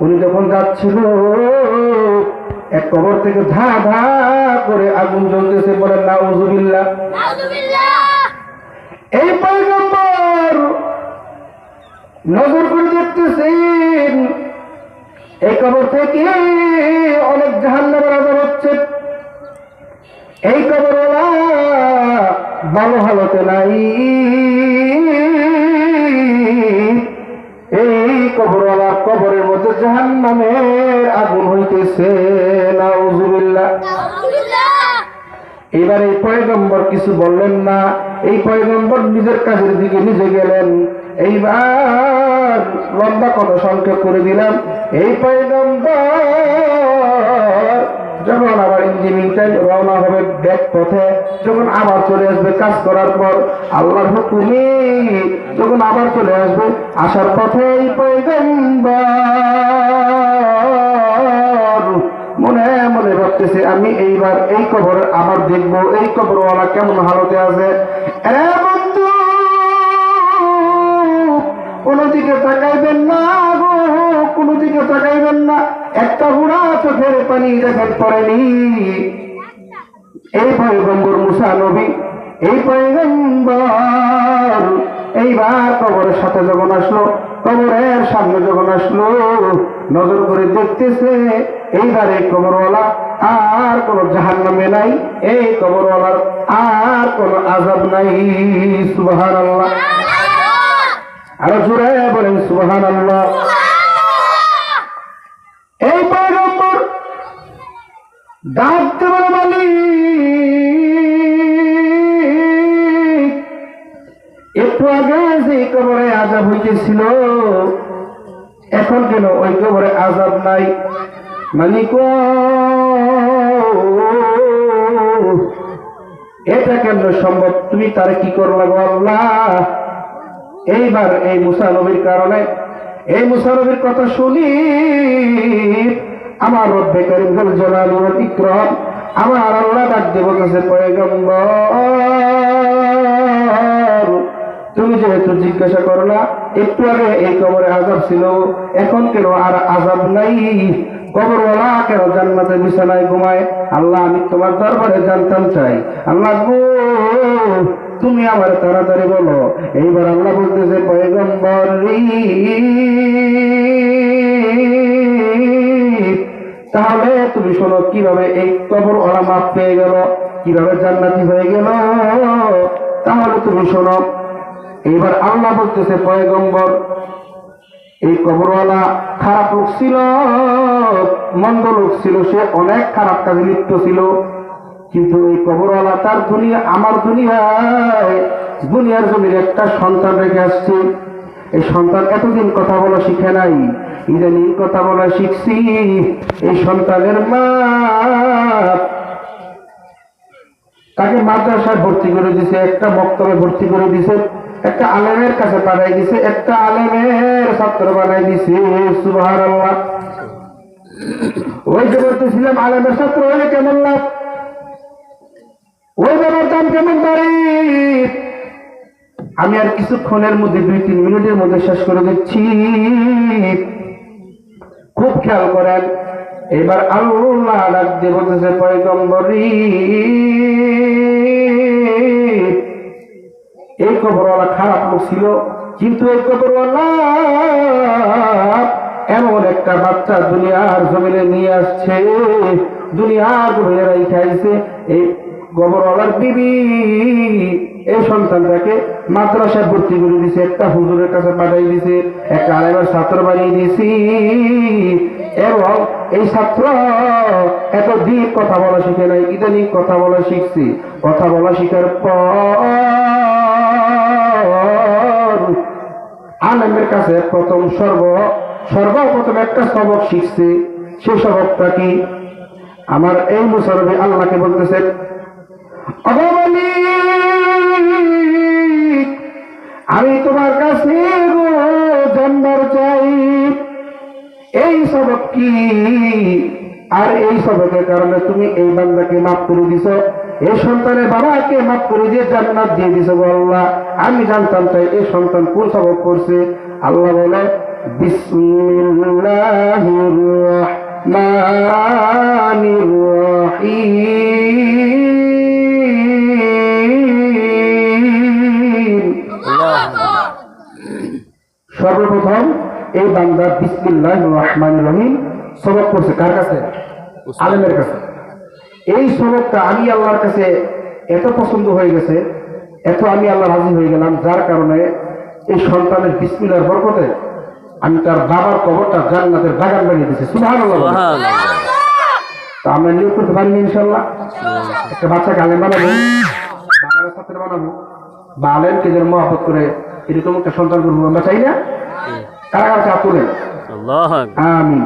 উনি যখন যাচ্ছিল এক কবর থেকে ধা ধা করে আগুন জ্বলতেছে, বলেন নাউজুবিল্লাহ। এই পয়গম্বর নজর করে দেখতেছেন এই কবর থেকে অনেক জাহান্নামের আযাব হচ্ছে। এই কবরওয়ালা ভালো হালতে নাই, এই কবরওয়ালা কবরের মধ্যে জাহান্নামের আগুন হইতেছে, নাউজুবিল্লাহ। এবার এই পয়গম্বর কিছু বললেন না, এই পয়গম্বর নিজের কাজের দিকে নিজে গেলেন। এইবার লম্বা কথা সংক্ষেপ করে দিলাম, এই পয়গম্বর যখন আবার ইঞ্জিনিয়ারিং টাইম রওনা হবে ব্যাক পথে, যখন আবার চলে আসবে কাজ করার পর আল্লাহর হুকুমে, যখন আবার চলে আসবে আসার পথে এই পয়গম্বর মনে মনে ভাবতেছে আমি এইবার এই কবর আবার দেখবো এই কবরওয়ালা কেমন হালতে আছে। এ বন্ধু, কোনো দিকে তাকাইবেন না গো, কোনো দিকে তাকাইবেন না, একটা বুড়া চোখের পানি দেখেন পড়েনি। এই পয়গম্বর মুসা নবী, এই পয়গম্বর এইবার কবরের সাথে যখন আসলো, কবরের সামনে যখন আসলো, নজর করে দেখতেছে এইবার এই কবরওয়ালা আর কোন জাহান্নামে নাই, এই কবরওয়ালার আর কোন আযাব নাই। সুবহানাল্লাহ, আরো জোরে বলেন সুবহানাল্লাহ। এই পয়গম্বর ডাকতে বলে মালিক, একটু আগে যে কবরে আযাব হইতেছিল এখন কেন ওই কবরে আযাব নাই? মালিক এটা কেন সম্ভব? তুমি তার কি করলা গো আল্লাহ? এইবার এই মুসা নবীর কারণে, এই মুসা নবীর কথা শুনি আমার রব্বে কারীম যুল জালালি ওয়াল ইকরাম, আমার আল্লাহ ডাক দিয়ে বলতেছে পয়গম্বর তুমি যেহেতু জিজ্ঞাসা করলা একটু আগে এই কবরে আযাব ছিল, এখন কেন আর আযাব নাই? কবরওয়ালা কেন জান্নাতে বিছানায় ঘুমায়? আল্লাহ আমি তোমার দরবারে জানতাম চাই, আল্লাহ গো তুমি আমার তাড়াতাড়ি বলো। এইবার আল্লাহ বলতেছে পয়গম্বর তাহলে তুমি শোনো কিভাবে এই কবরওয়ালা মাফ পেয়ে গেল, কিভাবে জান্নাতি হয়ে গেল, তাহলে তুমি শোনো। এইবার আল্লাহ বলতেছে পয়গম্বর এই কবরওয়ালা খারাপ লোক ছিল, মন্দ লোক ছিল, সে অনেক খারাপ কাজে লিপ্ত ছিল, কিন্তু এই কবরওয়ালা তার দুনিয়া আমার দুনিয়ায় দুনিয়ার জমির একটা সন্তান রেখে আসছে। এই সন্তান এতদিন কথা বলা শিখে নাই, ইদানিং কথা বলা শিখছি। এই সন্তানের মা তাকে মাদ্রাসায় ভর্তি করে দিছে, একটা মক্তবে ভর্তি করে দিছে, একটা আলেমের কাছে পাঠাই দিছে, একটা আলেমের ছাত্র বানাই দিছে। সুবহানাল্লাহ। ওই যে বলতেছিলাম আলেমের ছাত্র হলে কেমন লাভ, ওই বাবার দাম কেমন বাড়ি, আমি আর কিছুক্ষণের মধ্যে 2-3 মিনিটের মধ্যে শেষ করে দিচ্ছি, খুব খেয়াল করেন। এবার আল্লাহ ডাক দিয়ে বলতেছে পয়গম্বর এই কবরওয়ালা খারাপ লোক ছিল, কিন্তু এই কবরওয়ালা এমন একটা বাচ্চা দুনিয়ার জমিনে নিয়ে আসছে, দুনিয়ার জমিনে রেখে আইছে। এই কবরওয়ালার বিবি এই সন্তানটাকে মাদ্রাসায় ভর্তি করে দিছে, একটা হুজুরের কাছে পাঠাই দিছে, একটা আলেমের ছাত্র বানিয়ে দিছি, এবং এই ছাত্র এতদিন কথা বলা শিখে নাই, ইদানিং কথা বলা শিখছি। কথা বলা শিখার পর আলেমের কাছে সর্বপ্রথম একটা সবক শিখছে। সেই সবকটা কি? আমার এই মুসা নবী আল্লাহকে বলতেছে আমি তোমার কাছে জানবার চাই এই সবক কি, আর এই সবকের কারণে তুমি এই বান্দাকে মাফ করে দিছো, এই সন্তানের বাবাকে মাফ করে দিয়ে জান্নাত দিয়ে দিছো। আল্লাহ আমি জানতাম চাই এই সন্তান কোন সবক করছে। আল্লাহ বলে বিসমিল্লাহির সর্বপ্রথম এই বান্দা বিসমিল্লাহির রহমানির রহিম সবক করছে কার কাছে? আলেমের কাছে। এই সবকটা আমি আল্লাহর কাছে এত পছন্দ হয়ে গেছে, এত আমি আল্লাহ রাজি হয়ে গেলাম, যার কারণে এই সন্তানের বিসমিল্লাহর বরকতে আমি তার বাবার কবরটা জান্নাতের বাগান বানিয়ে দিয়েছি। সুবহানাল্লাহ। তা আমরা নিয়োগ করতে পারি ইনশাআল্লাহ। একটা বাচ্চাকে আলেম বানাবো, বাগানের ছাত্র বানাবো, বা আলেমকে যেন মহব্বত করে এরকম একটা সন্তান করবো, আমরা চাই না? কারা কারা চা তোলেন? আমিন।